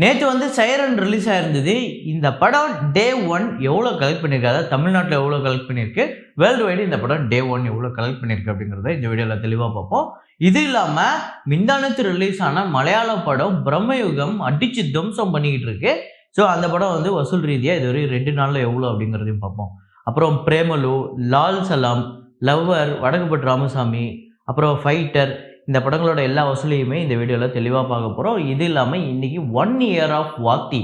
நேற்று வந்து siren release ஆயிருந்தது. இந்த படம் டே 1 எவ்வளோ கலெக்ட் பண்ணியிருக்கு, அதாவது தமிழ்நாட்டில் எவ்வளோ கலெக்ட் பண்ணியிருக்கு, வேர்ல்டு வைடு இந்த படம் டே 1 எவ்வளோ கலெக்ட் பண்ணியிருக்கு அப்படிங்கிறத இந்த வீடியோவில் தெளிவாக பார்ப்போம். இது இல்லாமல் முந்தானேத்து ரிலீஸ் ஆன மலையாள படம் பிரம்மயுகம் அடித்து துவம்சம் பண்ணிக்கிட்டு இருக்கு. ஸோ அந்த படம் வந்து வசூல் ரீதியாக இதுவரை 2 நாளில் எவ்வளோ அப்படிங்கிறதையும் பார்ப்போம். அப்புறம் பிரேமலு, லால் சலாம், லவ்வர், வடக்குப்பட்டு ராமசாமி, அப்புறம் ஃபைட்டர், இந்த படங்களோட எல்லா வசூலையுமே இந்த வீடியோவில் தெளிவாக பார்க்க போகிறோம். இது இல்லாமல் இன்றைக்கி 1 இயர் ஆஃப் வாத்தி.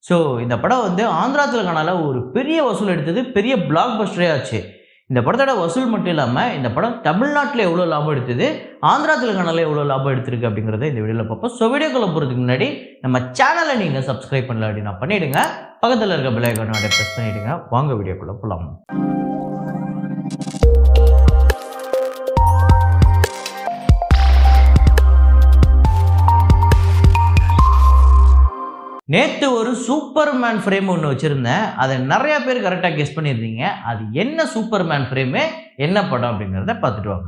ஸோ இந்த படம் வந்து ஆந்திரா தெலுங்கானால ஒரு பெரிய வசூல் எடுத்தது, பெரிய பிளாக் பஸ்டரே ஆச்சு. இந்த படத்தோட வசூல் மட்டும் இல்லாமல் இந்த படம் தமிழ்நாட்டில் எவ்வளோ லாபம் எடுத்தது, ஆந்திரா தெலுங்கானால எவ்வளோ லாபம் எடுத்திருக்கு அப்படிங்கிறத இந்த வீடியோவில் பார்ப்போம். ஸோ வீடியோக்குள்ள போகிறதுக்கு முன்னாடி நம்ம சேனலை நீங்கள் சப்ஸ்கிரைப் பண்ணல அப்படின்னா பண்ணிவிடுங்க, பக்கத்தில் இருக்க பெல் ஐகானை ப்ரெஸ் பண்ணிவிடுங்க. வாங்க வீடியோக்குள்ளே போகலாம். நேற்று ஒரு சூப்பர்மேன் ஃப்ரேம் ஒன்று வச்சுருந்தேன். அதை நிறையா பேர் கரெக்டாக கெஸ் பண்ணியிருந்தீங்க. அது என்ன சூப்பர்மேன் ஃப்ரேமு, என்ன படம் அப்படிங்கிறத பார்த்துட்டு வாங்க.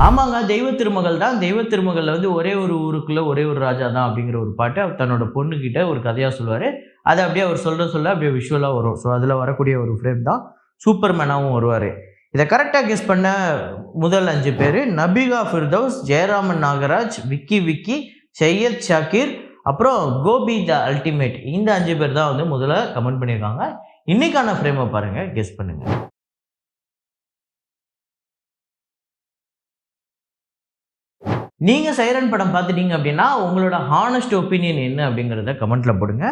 ஆமாங்க, தெய்வ திருமகள் தான். தெய்வ திருமகளில் வந்து ஒரே ஒரு ஊருக்குள்ளே ஒரே ஒரு ராஜா தான் அப்படிங்கிற ஒரு பாட்டு அவர் தன்னோட பொண்ணுக்கிட்ட ஒரு கதையாக சொல்லுவார். அதை அப்படியே அவர் சொல்ல அப்படியே விஷுவலாக வரும். ஸோ அதில் வரக்கூடிய ஒரு ஃப்ரேம் தான் சூப்பர்மேனாகவும் வருவார். இதை கரெக்டாக கெஸ் பண்ண முதல் 5 பேர் நபிகா ஃபிர்தௌஸ், ஜெயராமன் நாகராஜ், விக்கி, சையத் ஷாக்கிர், அப்புறம் கோபி த அல்டிமேட். இந்த 5 பேர் தான் வந்து முதல்ல கமெண்ட் பண்ணியிருக்காங்க. இன்னைக்கான ஃப்ரேமை பாருங்கள், கெஸ் பண்ணுங்கள். நீங்கள் சைரன் படம் பார்த்துட்டீங்க அப்படின்னா உங்களோட ஹானஸ்ட் ஒப்பீனியன் என்ன அப்படிங்கிறத கமெண்ட்டில் போடுங்க.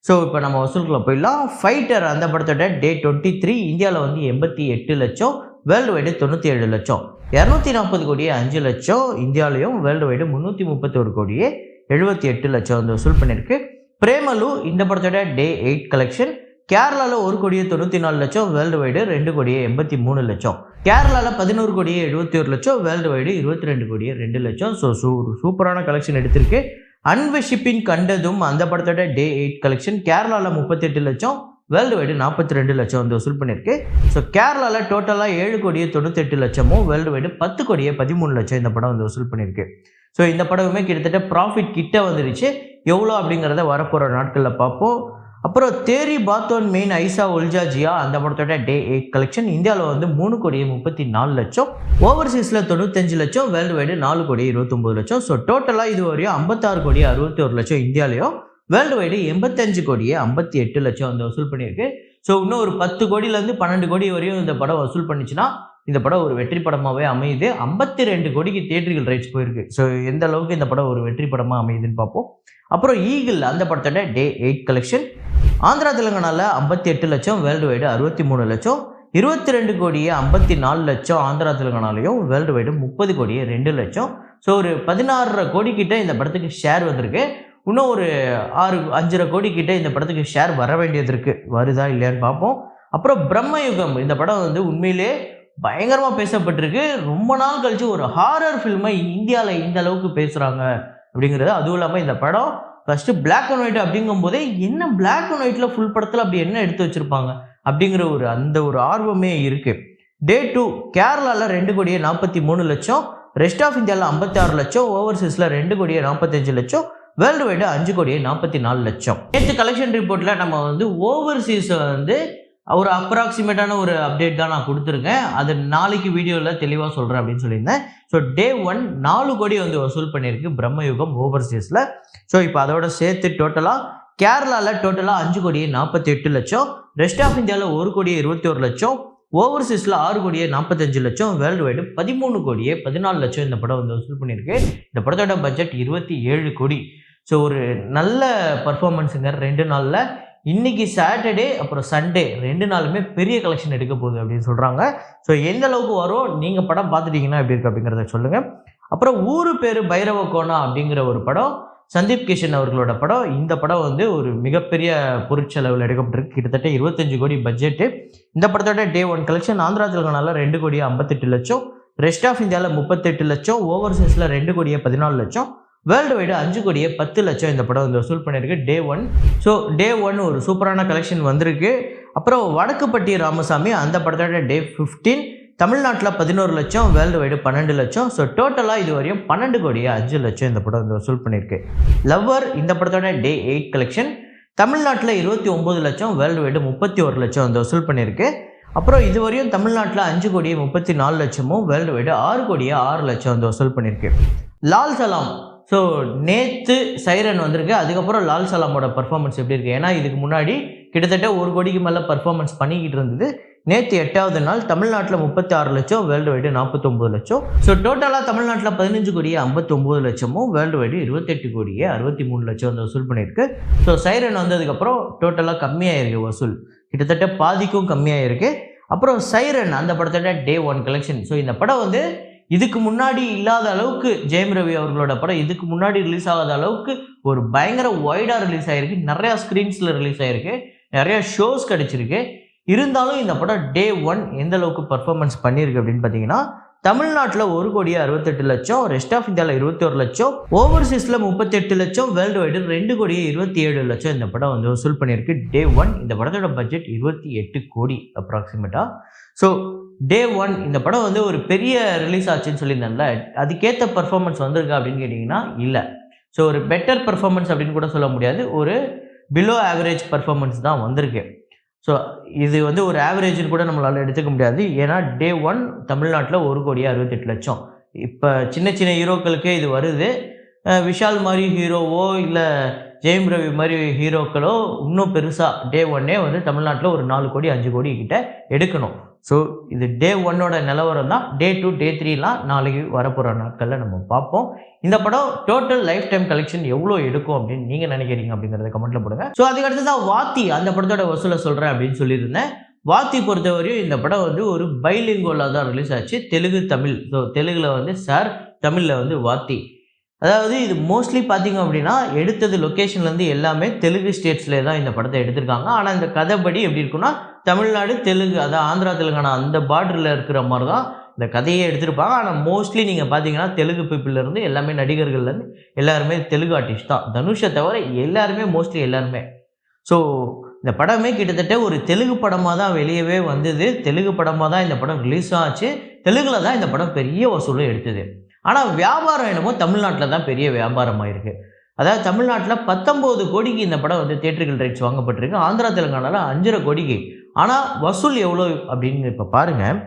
ஸோ இப்போ நம்ம வசூலுக்குள்ள போயிடலாம். ஃபைட்டர் அந்த படத்தோட டே 23 இந்தியாவில் வந்து 88 லட்சம், வேர்ல்டு வைடு 97 லட்சம், 240 கோடியே 5 லட்சம் இந்தியாவிலையும், வேர்ல்டு வைடு 331 கோடியே 78 லட்சம் வந்து வசூல் பண்ணியிருக்கு. பிரேமலு இந்த படத்தோட டே 8 கலெக்ஷன் கேரளாவில் 1 கோடியே 94 லட்சம், வேர்ல்டு வைடு 2 கோடியே 83 லட்சம், கேரளாவில் 11 கோடியே 71 லட்சம், வேர்ல்டு வைடு 22 கோடியே 2 லட்சம். ஸோ சூப்பரான கலெக்ஷன் எடுத்திருக்கு. அன்வெஷிப்பின் கண்டதும் அந்த படத்தோட டே 8 கலெக்ஷன் கேரளாவில் 38 லட்சம், வேர்ல்டு வைடு 42 லட்சம் வந்து வசூல் பண்ணியிருக்கு. ஸோ கேரளாவில் டோட்டலாக 7 கோடியே 98 லட்சமும், வேர்ல்டு வைடு 10 கோடியே 13 லட்சம் இந்த படம் வந்து வசூல் பண்ணியிருக்கு. ஸோ இந்த படமே கிட்டத்தட்ட ப்ராஃபிட் கிட்ட வந்துருச்சு. எவ்வளோ அப்படிங்கிறத வரப்போகிற நாட்களில் பார்ப்போம். அப்புறம் தேரி பாத்தோன் மெயின் ஐசா உல்ஜா ஜியா அந்த படத்தோட டே 8 கலெக்ஷன் இந்தியாவில் வந்து 3 கோடியே 34 லட்சம், ஓவர்சீஸில் 95 லட்சம், வேர்ல்டு வைடு 4 கோடியே 29 லட்சம். ஸோ டோட்டலாக இது வரையும் 56 கோடியே 61 லட்சம் இந்தியாவிலையும், வேர்ல்டு வைடு 85 கோடியே 58 லட்சம் வந்து வசூல் பண்ணியிருக்கு. ஸோ இன்னும் ஒரு 10 கோடியிலேருந்து 12 கோடி வரையும் இந்த படம் வசூல் பண்ணிச்சுன்னா இந்த படம் ஒரு வெற்றி படமாகவே அமையுது. 52 கோடிக்கு தியேட்டர்கள் ரைட்ஸ் போயிருக்கு. ஸோ எந்த அளவுக்கு இந்த படம் ஒரு வெற்றி படமாக அமையுதுன்னு பார்ப்போம். அப்புறம் ஈகிள் அந்த படத்தோட டே 8 கலெக்ஷன் ஆந்திரா தெலுங்கானாவில் 58 லட்சம், வேர்ல்டு வைடு 63 லட்சம், 22 கோடியே 54 லட்சம் ஆந்திரா தெலுங்கானாலையும், வேர்ல்டு வைடு 30 கோடியே 2 லட்சம். ஸோ ஒரு 16.5 கோடி கிட்ட இந்த படத்துக்கு ஷேர் வந்திருக்கு. இன்னும் ஒரு 5.5 கோடி கிட்ட இந்த படத்துக்கு ஷேர் வர வேண்டியது இருக்குது. வருதா இல்லையான்னு பார்ப்போம். அப்புறம் பிரம்மயுகம் இந்த படம் வந்து உண்மையிலே பயங்கரமாக பேசப்பட்டிருக்கு. ரொம்ப நாள் கழிச்சு ஒரு ஹாரர் ஃபில்மை இந்தியாவில் இந்த அளவுக்கு பேசுகிறாங்க அப்படிங்கிறது. அதுவும் இல்லாமல் இந்த படம் ஃபஸ்ட்டு பிளாக் அண்ட் ஒயிட் அப்படிங்கும் போதே என்ன பிளாக் அண்ட் ஒயிட்டில் ஃபுல் படத்தில் அப்படி என்ன எடுத்து வச்சுருப்பாங்க அப்படிங்கிற ஒரு ஆர்வமே இருக்குது. டே 2 கேரளாவில் 2 கோடியே 43 லட்சம், ரெஸ்ட் ஆஃப் இந்தியாவில் 56 லட்சம், ஓவர்சீஸில் 2 கோடியே 45 லட்சம், வேர்ல்டு வைடு 5 கோடியே 44 லட்சம். நேற்று கலெக்ஷன் ரிப்போர்ட்டில் நம்ம வந்து ஓவர்சீஸை வந்து ஒரு அப்ராக்சிமேட்டான ஒரு அப்டேட் தான் நான் கொடுத்துருக்கேன். அது நாளைக்கு வீடியோவில் தெளிவாக சொல்கிறேன் அப்படின்னு சொல்லியிருந்தேன். ஸோ டே 1 4 கோடி வந்து வசூல் பண்ணியிருக்கு பிரம்மயுகம் ஓவர்சீஸில். ஸோ இப்போ அதோட சேர்த்து டோட்டலாக கேரளாவில் டோட்டலாக 5 கோடியே 48 லட்சம், ரெஸ்ட் ஆஃப் இந்தியாவில் 1 கோடியே 21 லட்சம், ஓவர்சீஸில் 6 கோடியே 45 லட்சம், வேர்ல்டு வைடு 13 கோடியே 14 லட்சம் இந்த படம் வந்து வசூல் பண்ணியிருக்கு. இந்த படத்தோட பட்ஜெட் 27 கோடி. ஸோ ஒரு நல்ல பர்ஃபார்மன்ஸுங்க 2 நாளில். இன்றைக்கி சாட்டர்டே அப்புறம் சண்டே 2 நாளுமே பெரிய கலெக்ஷன் எடுக்க போகுது அப்படின்னு சொல்கிறாங்க. ஸோ எந்த அளவுக்கு வரும், நீங்கள் படம் பார்த்துட்டிங்கன்னா எப்படி இருக்குது அப்படிங்கிறத சொல்லுங்கள். அப்புறம் ஊரு பேர் பைரவ கோணா அப்படிங்கிற ஒரு படம், சந்தீப் கிஷன் அவர்களோட படம். இந்த படம் வந்து ஒரு மிகப்பெரிய பொருட்செலவில் எடுக்கப்பட்டிருக்கு. கிட்டத்தட்ட 25 கோடி பட்ஜெட்டு. இந்த படத்தோட டே 1 கலெக்ஷன் ஆந்திரா தெலுங்கானாவில் 2 கோடியே 58 லட்சம், ரெஸ்ட் ஆஃப் இந்தியாவில் 38 லட்சம், ஓவர்சீஸில் 2 கோடியே 14 லட்சம், வேர்ல்டு வைடு 5 கோடியே 10 லட்சம் இந்த படம் வந்து வசூல் பண்ணியிருக்கு டே 1. ஸோ டே 1 ஒரு சூப்பரான கலெக்ஷன் வந்திருக்கு. அப்புறம் வடக்குப்பட்டி ராமசாமி அந்த படத்தோட டே 15 தமிழ்நாட்டில் 11 லட்சம், வேர்ல்டு வைடு 12 லட்சம். ஸோ டோட்டலாக இது வரையும் 12 கோடியே 5 லட்சம் இந்த படம் வந்து வசூல் பண்ணியிருக்கு. லவ்வர் இந்த படத்தோட டே 8 கலெக்ஷன் தமிழ்நாட்டில் 29 லட்சம், வேர்ல்டு வைடு 31 லட்சம் வந்து வசூல் பண்ணியிருக்கு. அப்புறம் இது வரையும் தமிழ்நாட்டில் 5 கோடியே 34 லட்சமும், வேர்ல்டு வைடு 6 கோடியே 6 லட்சம் வந்து வசூல் பண்ணியிருக்கு. லால் சலாம் ஸோ நேற்று சைரன் வந்திருக்கு. அதுக்கப்புறம் லால் சலாமோட பர்ஃபார்மன்ஸ் எப்படி இருக்குது? ஏன்னா இதுக்கு முன்னாடி கிட்டத்தட்ட 1 கோடிக்கு மேலே பர்ஃபார்மன்ஸ் பண்ணிக்கிட்டு இருந்தது. நேற்று 8வது நாள் தமிழ்நாட்டில் 36 லட்சம், வேர்ல்டு வைடு 49 லட்சம். ஸோ டோட்டலாக தமிழ்நாட்டில் 15 கோடியே 59 லட்சமும், வேர்ல்டு வைடு 28 கோடியே 63 லட்சம் வந்து வசூல் பண்ணியிருக்கு. ஸோ சைரன் வந்ததுக்கப்புறம் டோட்டலாக கம்மியாயிருக்கு வசூல், கிட்டத்தட்ட பாதிக்கும் கம்மியாயிருக்கு. அப்புறம் சைரன் அந்த படத்தோட டே 1 கலெக்ஷன். ஸோ இந்த படம் வந்து இதுக்கு முன்னாடி இல்லாத அளவுக்கு, ஜெயம் ரவி அவர்களோட படம் இதுக்கு முன்னாடி ரிலீஸ் ஆகாத அளவுக்கு ஒரு பயங்கர வைடாக ரிலீஸ் ஆகிருக்கு. நிறையா ஸ்க்ரீன்ஸில் ரிலீஸ் ஆகிருக்கு, நிறையா ஷோஸ் கிடச்சிருக்கு. இருந்தாலும் இந்த படம் டே 1 எந்த அளவுக்கு பர்ஃபார்மன்ஸ் பண்ணியிருக்கு அப்படின்னு பார்த்தீங்கன்னா, தமிழ்நாட்டில் 1 கோடியே 68 லட்சம், ரெஸ்ட் ஆஃப் இந்தியாவில் 21 லட்சம், ஓவர்சீஸில் 38 லட்சம், வேர்ல்டு வைடு 2 கோடியே 27 லட்சம் இந்த படம் வந்து வசூல் பண்ணியிருக்கு டே 1. இந்த படத்தோட பட்ஜெட் 28 கோடி அப்ராக்சிமேட்டாக. ஸோ டே 1 இந்த படம் வந்து ஒரு பெரிய ரிலீஸ் ஆச்சுன்னு சொல்லியிருந்தேன்ல, அதுக்கேற்ற பர்ஃபார்மன்ஸ் வந்திருக்கா அப்படின்னு கேட்டிங்கன்னா இல்லை. ஸோ ஒரு பெட்டர் பர்ஃபார்மன்ஸ் அப்படின்னு கூட சொல்ல முடியாது, ஒரு பிலோ ஆவரேஜ் பர்ஃபார்மன்ஸ் தான் வந்திருக்கு. ஸோ இது வந்து ஒரு ஆவரேஜ்னு கூட நம்மளால் எடுத்துக்க முடியாது. ஏன்னா டே 1 தமிழ்நாட்டில் 1 கோடியே 68 லட்சம். இப்போ சின்ன சின்ன ஹீரோக்களுக்கே இது வருது. விஷால் மாதிரி ஹீரோவோ இல்லை ஜெயம் ரவி மாதிரி ஹீரோக்களோ இன்னும் பெருசாக டே 1 வந்து தமிழ்நாட்டில் ஒரு 4 கோடி 5 கோடி கிட்ட எடுக்கணும். ஸோ இது டே 1 நிலவரம் தான். டே 2 டே 3லாம் நாளைக்கு வரப்போகிற நாட்களில் நம்ம பார்ப்போம். இந்த படம் டோட்டல் லைஃப் டைம் கலெக்ஷன் எவ்வளோ எடுக்கும் அப்படின்னு நீங்கள் நினைக்கிறீங்க அப்படிங்கிறத கமெண்ட்டில் போடுங்க. ஸோ அதுக்கடுத்து தான் வாத்தி அந்த படத்தோட வசூலை சொல்கிறேன் அப்படின்னு சொல்லியிருந்தேன். வாத்தி பொறுத்தவரையும் இந்த படம் வந்து ஒரு பைலிங்கோலாக தான் ரிலீஸ் ஆச்சு, தெலுங்கு தமிழ். ஸோ தெலுங்கில் வந்து சார், தமிழில் வந்து வாத்தி. அதாவது இது மோஸ்ட்லி பார்த்திங்க அப்படின்னா எடுத்தது லொக்கேஷன்லேருந்து எல்லாமே தெலுங்கு ஸ்டேட்ஸ்லேயே தான் இந்த படத்தை எடுத்திருக்காங்க. ஆனால் இந்த கதைப்படி எப்படி இருக்குன்னா, தமிழ்நாடு தெலுங்கு, அதாவது ஆந்திரா தெலுங்கானா அந்த பார்டரில் இருக்கிற மாதிரி தான் இந்த கதையே எடுத்திருப்பாங்க. ஆனால் மோஸ்ட்லி நீங்கள் பார்த்தீங்கன்னா தெலுங்கு பீப்புள்லேருந்து எல்லாமே நடிகர்கள்லேருந்து எல்லாருமே தெலுங்கு ஆர்டிஸ்ட் தான், தனுஷை தவிர எல்லாருமே மோஸ்ட்லி எல்லாருமே. ஸோ இந்த படமே கிட்டத்தட்ட ஒரு தெலுங்கு படமாக தான் வெளியவே வந்தது, தெலுங்கு படமாக தான் இந்த படம் ரிலீஸும் ஆச்சு, தெலுங்கில் தான் இந்த படம் பெரிய வசூலும் எடுத்தது. ஆனால் வியாபாரம் என்னமோ தமிழ்நாட்டில் தான் பெரிய வியாபாரமாக இருக்குது. அதாவது தமிழ்நாட்டில் 19 கோடிக்கு இந்த படம் வந்து தியேட்டர்கள் ரைட்ஸ் வாங்கப்பட்டிருக்கு, ஆந்திரா தெலுங்கானாவில் 5.5 கோடிக்கு. ஆனால் வசூல் எவ்வளோ அப்படின்னு இப்போ பாருங்கள்.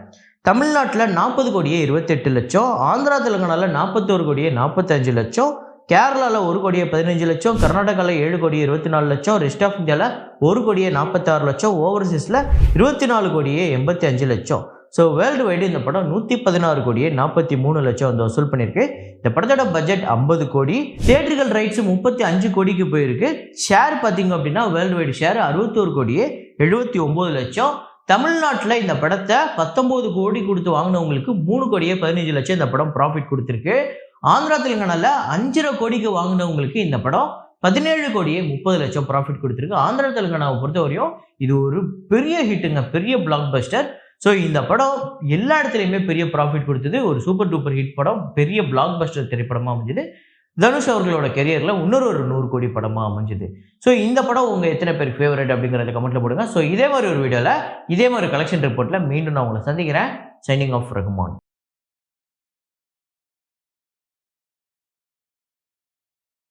தமிழ்நாட்டில் 40 கோடியே 28 லட்சம், ஆந்திரா தெலுங்கானாவில் 41 கோடியே 45 லட்சம், கேரளாவில் 1 கோடியே 15 லட்சம், கர்நாடகாவில் 7 கோடியே 24 லட்சம், ரெஸ்ட் ஆஃப் இந்தியாவில் 1 கோடியே 46 லட்சம், ஓவர்சீஸில் 24 கோடியே 85 லட்சம். ஸோ வேர்ல்டு வைடு இந்த படம் 116 கோடியே 43 லட்சம் வந்து வசூல் பண்ணியிருக்கு. இந்த படத்தோட பட்ஜெட் 50 கோடி, தியேட்டர்கள் ரைட்ஸு 35 கோடிக்கு போயிருக்கு. ஷேர் பார்த்தீங்க அப்படின்னா வேர்ல்டு வைடு ஷேர் 61 கோடியே 79 லட்சம். தமிழ்நாட்டில் இந்த படத்தை 19 கோடி கொடுத்து வாங்கினவங்களுக்கு 3 கோடியே 15 லட்சம் இந்த படம் ப்ராஃபிட் கொடுத்துருக்கு. ஆந்திரா தெலுங்கானாவில் 5.5 கோடிக்கு வாங்கினவங்களுக்கு இந்த படம் 17 கோடியே 30 லட்சம் ப்ராஃபிட் கொடுத்துருக்கு. ஆந்திரா தெலுங்கானாவை பொறுத்தவரையும் இது ஒரு பெரிய ஹிட்டுங்க, பெரிய பிளாக் பஸ்டர். ஸோ இந்த படம் எல்லா இடத்துலையுமே பெரிய ப்ராஃபிட் கொடுத்தது, ஒரு சூப்பர் டூப்பர் ஹிட் படம், பெரிய பிளாக் பஸ்டர் திரைப்படமாக அமைஞ்சது. தனுஷ் அவர்களோட கெரியரில் இன்னொரு 100 கோடி படமாக அமைஞ்சது. ஸோ இந்த படம் உங்கள் எத்தனை பேருக்கு ஃபேவரட் அப்படிங்கிறத கமெண்ட்டில் போடுங்க. ஸோ இதே மாதிரி ஒரு வீடியோவில் இதே மாதிரி கலெக்ஷன் ரிப்போர்ட்டில் மீண்டும் நான் உங்களை சந்திக்கிறேன். Signing off Rahman.